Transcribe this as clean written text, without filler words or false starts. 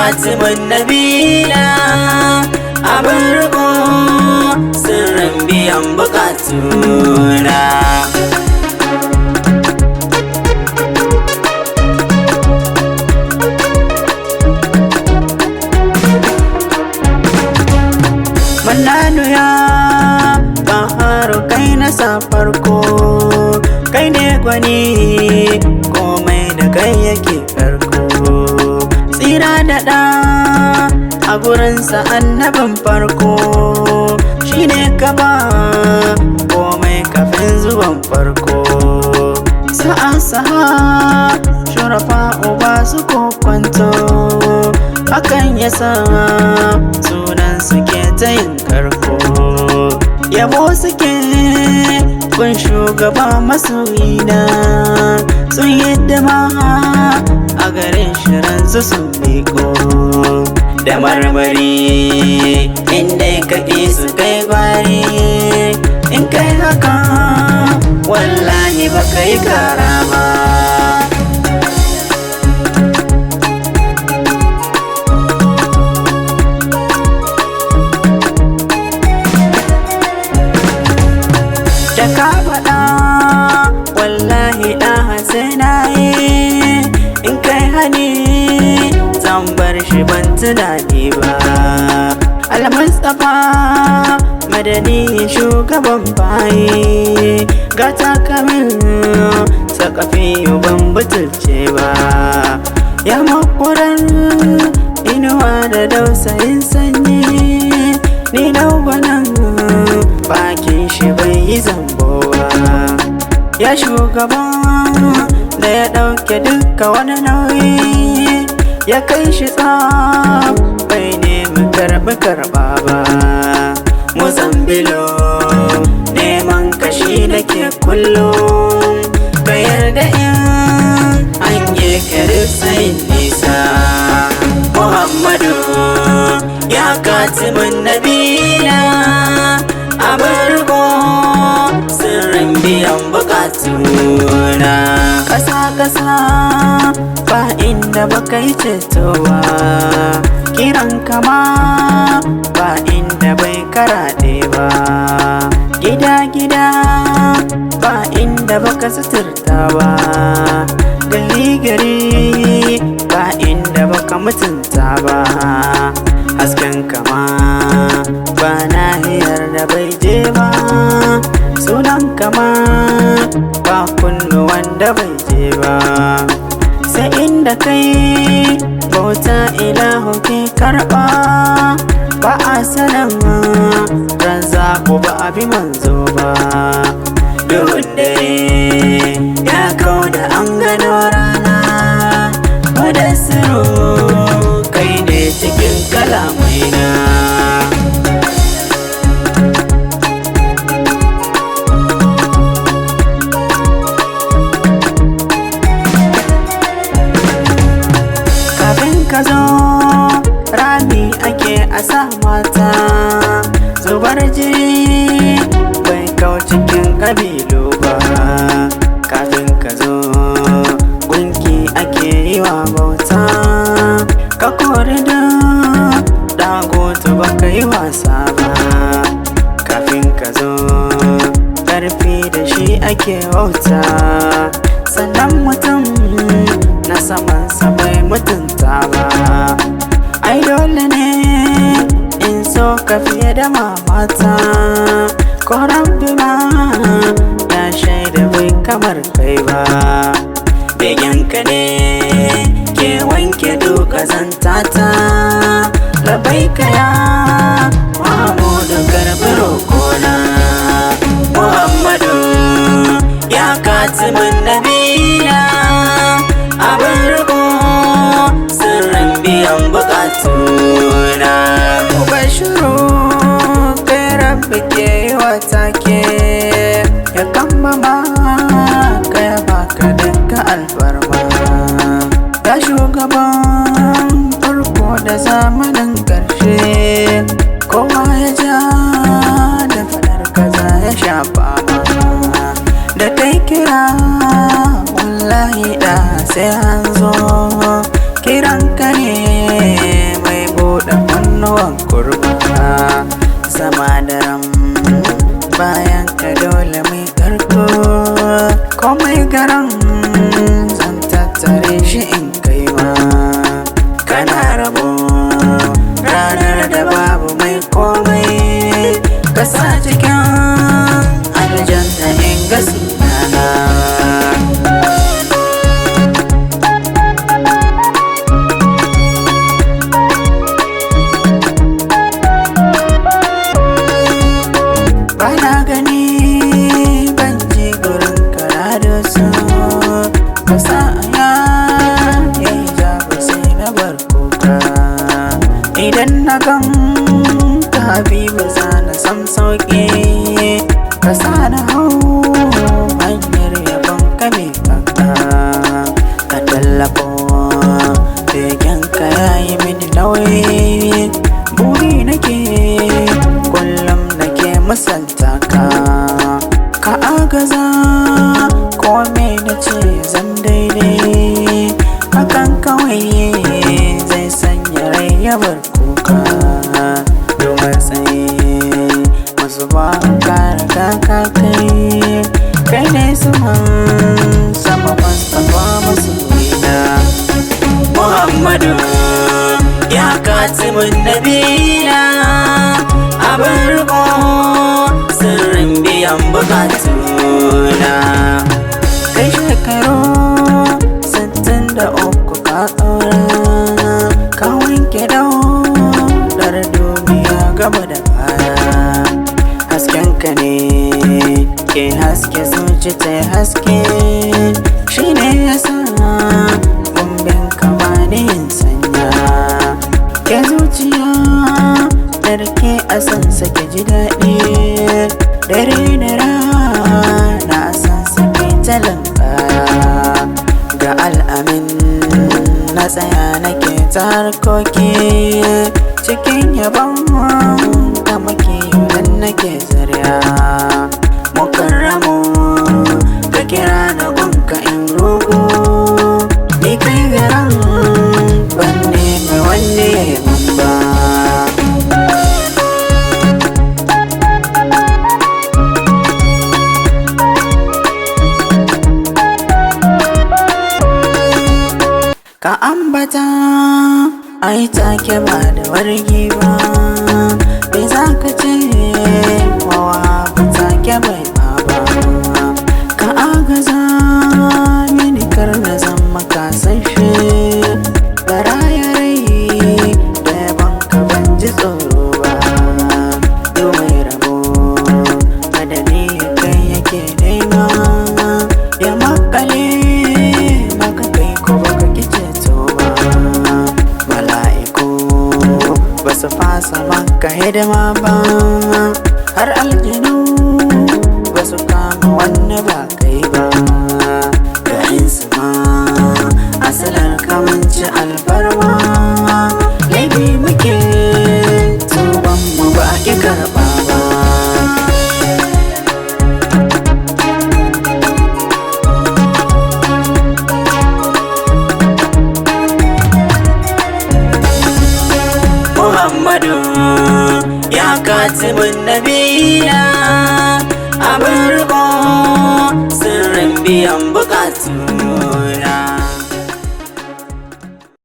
katimin nabila, abin riko sirrin biyan bukatuna. Mannanu ya Baharu kai na sa farko, kai ne gwani komai da kai yake farko. Tsira da ɗa a gurinsa annabin farko, shi ne gaba komai kafin zuwan farko. Sa'a shurafa uba su kokwanto, hakan yasa sunan suke ta yin karko. Yabo suke kun shugaba masoyina, sun hidima a garin shirinsu sun miko. Da marmari inda ka su kai gwari, in kai haka wallahi ba kai karama. Da ka faɗa wallahi ɗan hasina yi, in kai hani zan bar shi ban tunani ba. Al-Mustapha madani shugaban bayi, gata kamin sakafi ban butulce ba. Ya makuran inuwa da dausayin sanyi, ni gwanan bakin shi bai yi zambo ba. Ya shugaban da ya ɗauke duka wani nauyi, ya kai shi tsaf bai nemi karɓa ba. Muzambilo neman kashi nake kullum, ka yarda in an yi karif sayin nisa. Muhammadu ya katimin nabila, abin riko sirrin biyan bukatuna. Ƙasa ba inda baka yi cetowa, kiran kama ba inda bai karaɗe ba. Gida ba inda baka suturta ba, gari ba inda baka mutunta ba. Hasken kama ba nahiyar da bai je ba, sunan kama ba kunnuwan da bai je ba. Sai inda kai bauta ilahu ke karɓa, ba a sanan razzaku ba abi manzo ba. Duhun dare ya kau da an gano rana, mudassiru kai ne cikin kalamaina. Ka zo rami ake a sa mata, zubar jini bai kau cikin ƙabilu ba. Kafin ka zo gunki ake yi wa bauta, ka kori da dagoto ba ka yi wasa ba. Kafin ka zo ƙarfi da shi ake wauta, sannan mutum na samansa bai mutunta ba. Ai dole ne in so ka fiye da mamata, ko rabbi ma ya shaida bai kamar kai ba. Begenka ne ke wanke duka zantata, labaika ya Mahmudu karbi roƙona. Muhammadu ya katimin nabila, abin riko sirrin biyan bukatuna. Ubashiru kai rabbi ke yi wa take, ya kammama kai baka duka alfarma. Ya shugaban farko da zamanin ƙarshe, kowa ya ja da faɗar kaza ya shafa da kai kira wallahi da sai an zo kiran ka ne garan zan tattare shi in kai ma. Kana rabo ranar da babu mai komai, ka sa cikin aljanna in ga sunana. Bana gani ban je gurin kara da su, ka sa aya yayi jabu sai na bar kuka. Idan na gan ka Habibu za na sam sauƙi, ka sa na hau hanyar yabon ka mai kaka. Ka tallafo begen ka yayi mini nauyi, buri nake kullum nake musanta ka. Ka agaza kome na ce zan daidai, hakan kawai zai sanya rai ya bar kuka. Domin sai masu ba ka riga ka kai ne sama Mustapha masoyina. Muhammadu ya katimin nabina, abin riko sirrin biyan bukatuna. Kai shekaru 63 ka tsora, ka wanke daudar duniya gaba da baya. Haskenka ne ke haske zuci ta haske, shi ne ya sa gumbin kama da yin sanya. Ke zuciya da ke a san sake ji daɗi, dare da rana a san sake talanka. Ga al'amin na tsaya nake ta harkoki, cikin yabon ka muke nan nake zarya. Mukarramu ka kira na gunka in rugu, ni kai garan ban nemi wanda ya yi ba. Ka ambata ai take ba da wargi ba, bai za ka ce wawa ba take bai ba. Ka agaza mini kar na zama kasashe, da raya rai da yaban ka ban ji tsoro ba. Yau mai rabo madani kai yake nema, ya makale maka kai ko baka kice ba. Mala'iku ba su fasa maka hidima ba, har aljinu ba su kama wani ba kai ba. Ga insu ma asalar kamanci alfarma, laifi muke tuban mu ba ki karɓa ba. Muhammadu ya katimin